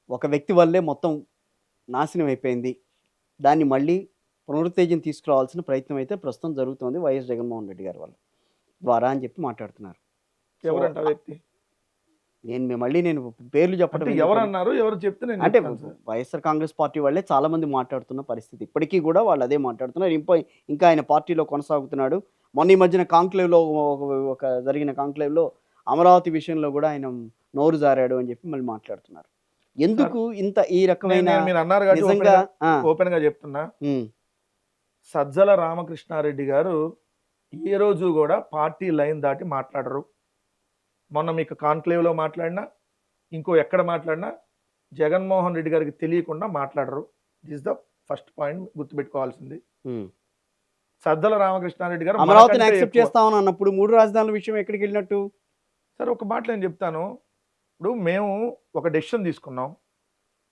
ఒక వ్యక్తి వల్లే మొత్తం నాశనం అయిపోయింది. దాన్ని మళ్ళీ పునరుత్తేజం తీసుకురావాల్సిన ప్రయత్నం అయితే ప్రస్తుతం జరుగుతోంది వైఎస్ జగన్మోహన్ రెడ్డి గారి వల్ల ద్వారా అని చెప్పి మాట్లాడుతున్నారు. సో, ఎవరంట ఆ వ్యక్తి? నేను పేర్లు చెప్పడం అంటే ఎందుకని, ఎవరన్నారు? ఎవరు చెప్తే నేను అంటే చెప్తాను సార్. వైఎస్ఆర్ కాంగ్రెస్ పార్టీ వాళ్ళే చాలా మంది మాట్లాడుతున్న పరిస్థితి. ఇప్పటికీ కూడా వాళ్ళు అదే మాట్లాడుతున్నారు. ఇంకా ఆయన పార్టీలో కొనసాగుతున్నాడు. మొన్న ఈ మధ్యన కాంక్లేవ్‌లో ఒక జరిగిన కాంక్లేవ్‌లో అమరావతి విషయంలో కూడా ఆయన నోరు జారాడు అని చెప్పి మళ్ళీ మాట్లాడుతున్నారు. సార్ ఎందుకు ఇంత ఈ నేను రకమైన నేను మీరు అన్నారు కాబట్టి నిజంగా ఓపెన్ గా చెప్తున్నా. ఉమ్, సజ్జల రామకృష్ణారెడ్డి గారు ఏ రోజు కూడా పార్టీ లైన్ దాటి మాట్లాడరు. మొన్న మీకు కాన్క్లేవ్ లో మాట్లాడినా, ఇంకో ఎక్కడ మాట్లాడినా జగన్మోహన్ రెడ్డి గారికి తెలియకుండా మాట్లాడరు. దిస్ ద ఫస్ట్ పాయింట్ గుర్తుపెట్టుకోవాల్సింది. ఉమ్. సజ్జల రామకృష్ణారెడ్డి గారు అమరావతిని మనకంటే యాక్సెప్ట్ ఎక్కువ. చేస్తామని అన్నప్పుడు 3 రాజధానుల విషయం ఎక్కడికి వెళ్ళినట్టు? సరే ఒక మాట నేను చెప్తాను. ఇప్పుడు మేము ఒక డెసిషన్ తీసుకున్నాం,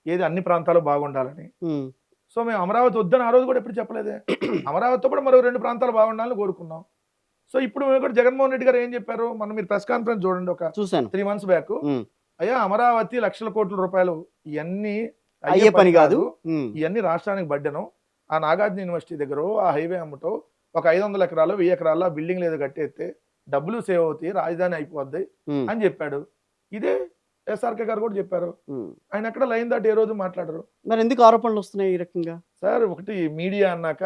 ఏది అన్ని ప్రాంతాలు బాగుండాలని. ఉమ్, సో మేము అమరావతి వద్దని ఆ రోజు కూడా ఎప్పుడు చెప్పలేదే. అమరావతితో కూడా మరో 2 ప్రాంతాలు బాగుండాలని కోరుకున్నాం. సో ఇప్పుడు మేము కూడా జగన్మోహన్ రెడ్డి గారు ఏం చెప్పారు, మనం మీరు ప్రెస్ కాన్ఫరెన్స్ చూడండి ఒక చూశాను. 3 months బ్యాక్. ఉమ్, అయ్యా అమరావతి లక్షల కోట్ల రూపాయలు ఇవన్నీ అయ్యే పని కాదు. ఉమ్, ఇవన్నీ రాష్ట్రానికి బడ్డను. ఆ నాగార్జున యూనివర్సిటీ దగ్గర ఆ హైవే అమ్మటో ఒక 500 ఎకరాలు 1000 ఎకరాల బిల్డింగ్ లేదు కట్టేస్తే డబ్బులు సేవ్ అవుతాయి, రాజధాని అయిపోద్ది ఉమ్, అని చెప్పాడు. ఇదే ఎస్ఆర్కే గారు కూడా చెప్పారు. ఉమ్. ఆయన ఎక్కడ లైన్ దాటి ఏ రోజు మాట్లాడరు. మరి ఎందుకు ఆరోపణలు వస్తున్నాయి ఈ రకంగా? సార్ ఒకటి మీడియా అన్నాక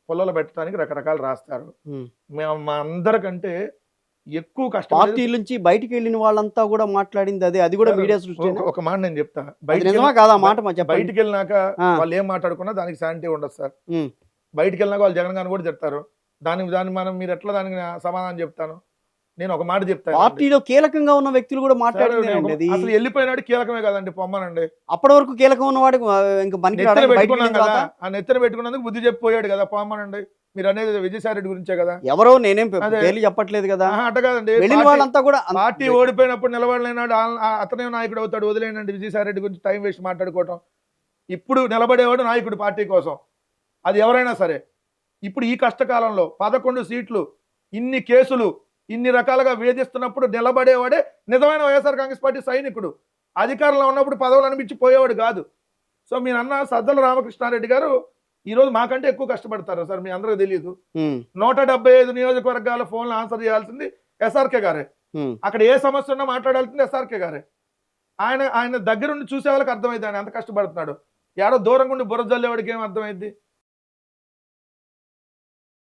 పొలాలు పెట్టడానికి రకరకాలు రాస్తారు. ఉమ్. మేము మా అందరికంటే ఎక్కువ కష్టపడేది పార్టీ నుంచి బయటికి వెళ్ళిన వాళ్ళంతా కూడా మాట్లాడింది అదే. అది కూడా సార్, మీడియా సృష్టి. ఒక మాట నేను చెప్తా. నిజమా కాదా మాట చెప్పండి. బయటికి వెళ్ళినాక ఆ. వాళ్ళు ఏం మాట్లాడుకున్నా దానికి శాంతి ఉండదు సార్. ఉమ్. బయటికి వెళ్ళినాక వాళ్ళు జగన్ గారిని కూడా చెప్తారు. దాన్ని మనం మీరు ఎట్లా దానికి సమాధానం చెప్తాను. నేను ఒక మాట చెప్తాను. పార్టీలో కీలకంగా ఉన్న వ్యక్తులు కూడా మాట్లాడింది అది. అసలు వెళ్ళిపోయినాడు కీలకమే కదండి, పొమ్మనండి. అప్పటి వరకు కీలకం ఉన్నవాడు ఇంకా పనికి నెత్తిన రావడానికి బయటికి పెట్టుకున్నాం వెళ్ళిన కదా, తర్వాత ఆ నెత్తిన పెట్టుకున్నందుకు బుద్ధి చెప్పిపోయాడు కదా, పొమ్మనండి. మీరు అనేది విజయసాయి రెడ్డి గురించే కదా. ఎవరో నేనేం అదే. పేర్లు చెప్పట్లేదు కదా. ఆహా, అట్ట కాదండి. వెళ్ళిన వాళ్ళంతా కూడా పార్టీ ఓడిపోయినప్పుడు నిలబడలేనాడు, అతనే నాయకుడు అవుతాడు. వదిలేనండి విజయసాయి రెడ్డి గురించి టైం వేస్ట్ మాట్లాడుకోవటం. ఇప్పుడు నిలబడేవాడు నాయకుడు పార్టీ కోసం, అది ఎవరైనా సరే. ఇప్పుడు ఈ కష్టకాలంలో 11 సీట్లు, ఇన్ని కేసులు, ఇన్ని రకాలుగా వేధిస్తున్నప్పుడు నిలబడేవాడే నిజమైన వైఎస్ఆర్ కాంగ్రెస్ పార్టీ సైనికుడు. అధికారంలో ఉన్నప్పుడు పదవులు అనిపించి పోయేవాడు కాదు. సో మీరు అన్న సజ్జల రామకృష్ణారెడ్డి గారు ఈరోజు మాకంటే ఎక్కువ కష్టపడతారు సార్, మీ అందరికీ తెలియదు. 175 నియోజకవర్గాల ఫోన్లు ఆన్సర్ చేయాల్సింది ఎస్ఆర్కే గారే. అక్కడ ఏ సమస్య ఉన్నా మాట్లాడాల్సింది ఎస్ఆర్కే గారే. ఆయన దగ్గరుండి చూసే వాళ్ళకి అర్థమైంది ఆయన ఎంత కష్టపడుతున్నాడు. ఏడో దూరంగా ఉండి బుర్ర జల్లేవాడికి ఏం అర్థమైంది.